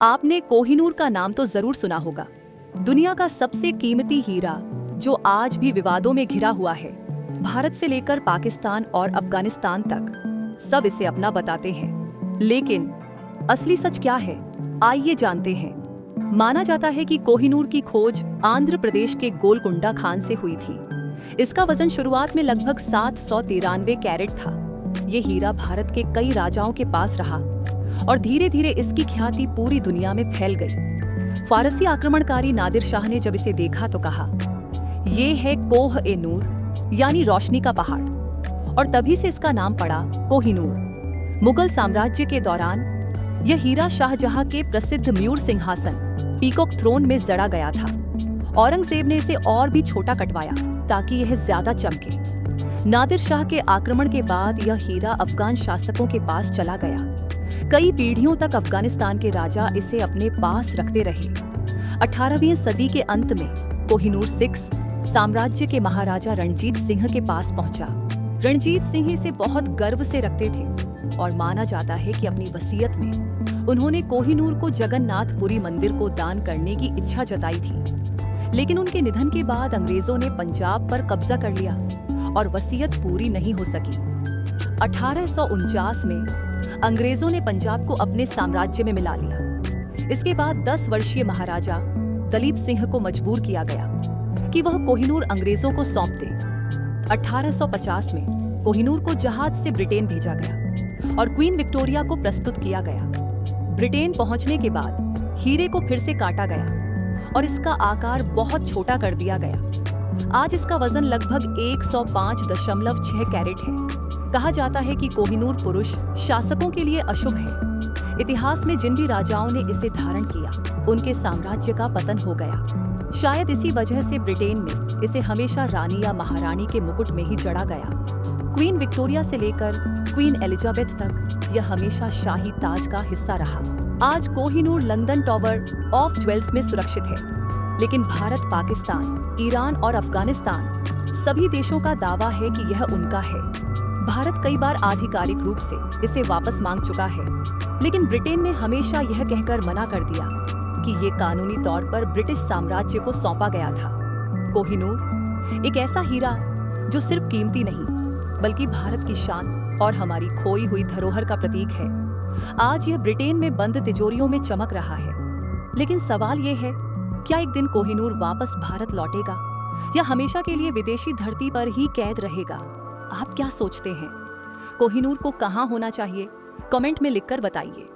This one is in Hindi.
आपने कोहिनूर का नाम तो जरूर सुना होगा। दुनिया का सबसे कीमती हीरा जो आज भी विवादों में घिरा हुआ है। भारत से लेकर पाकिस्तान और अफगानिस्तान तक सब इसे अपना बताते हैं, लेकिन असली सच क्या है, आइए जानते हैं। माना जाता है कि कोहिनूर की खोज आंध्र प्रदेश के गोलकुंडा खान से हुई थी। इसका वजन शुरुआत में लगभग 793 कैरेट था। ये हीरा भारत के कई राजाओं के पास रहा और धीरे धीरे इसकी ख्याति पूरी दुनिया में फैल गई। फारसी आक्रमणकारी नादिर शाह ने जब इसे देखा तो कहा, ये है कोह-ए-नूर यानी रोशनी का पहाड़, और तभी से इसका नाम पड़ा कोहिनूर। मुगल साम्राज्य के दौरान यह हीरा शाहजहां के प्रसिद्ध मयूर सिंहासन पीकॉक थ्रोन में जड़ा गया था। औरंगजेब ने इसे और भी छोटा कटवाया ताकि यह ज्यादा चमके। नादिर शाह के आक्रमण के बाद यह हीरा अफगान शासकों के पास चला गया। कई पीढ़ियों तक अफगानिस्तान के राजा इसे अपने पास रखते रहे। 18वीं सदी के अंत में कोहिनूर 6 साम्राज्य के महाराजा रणजीत सिंह के पास पहुंचा। रणजीत सिंह इसे बहुत गर्व से रखते थे और माना जाता है कि अपनी वसीयत में उन्होंने कोहिनूर को जगन्नाथपुरी मंदिर को दान करने की इच्छा जताई थी। लेकिन उनके निधन के बाद अंग्रेजों ने पंजाब पर कब्जा कर लिया और वसीयत पूरी नहीं हो सकी। 1849 में अंग्रेजों ने पंजाब को अपने साम्राज्य में मिला लिया। इसके बाद 10 वर्षीय महाराजा दलीप सिंह को मजबूर किया गया कि वह कोहिनूर अंग्रेजों को सौंप दे। 1850 में कोहिनूर को जहाज से ब्रिटेन भेजा गया और क्वीन विक्टोरिया को प्रस्तुत किया गया। ब्रिटेन पहुंचने के बाद हीरे को फिर से काटा गया और इसका आकार बहुत छोटा कर दिया गया। आज इसका वजन लगभग 105.6 कैरेट है। कहा जाता है कि कोहिनूर पुरुष शासकों के लिए अशुभ है। इतिहास में जिन भी राजाओं ने इसे धारण किया, उनके साम्राज्य का पतन हो गया। शायद इसी वजह से ब्रिटेन में इसे हमेशा रानी या महारानी के मुकुट में ही जड़ा गया। क्वीन विक्टोरिया से लेकर क्वीन एलिजाबेथ तक यह हमेशा शाही ताज का हिस्सा रहा। आज Kohinoor London tower of jewels में सुरक्षित है, लेकिन भारत, पाकिस्तान, ईरान और अफगानिस्तान सभी देशों का दावा है कि यह उनका है। भारत कई बार आधिकारिक रूप से इसे वापस मांग चुका है, लेकिन ब्रिटेन ने हमेशा यह कहकर मना कर दिया कि ये कानूनी तौर पर ब्रिटिश साम्राज्य को सौंपा गया था। कोहिनूर एक ऐसा हीरा जो सिर्फ कीमती नहीं, बल्कि भारत की शान और हमारी खोई हुई धरोहर का प्रतीक है। आज यह ब्रिटेन में बंद तिजोरियों में चमक रहा है, लेकिन सवाल यह है, क्या एक दिन कोहिनूर वापस भारत लौटेगा या हमेशा के लिए विदेशी धरती पर ही कैद रहेगा? आप क्या सोचते हैं? कोहिनूर को कहाँ होना चाहिए? कमेंट में लिखकर बताइए।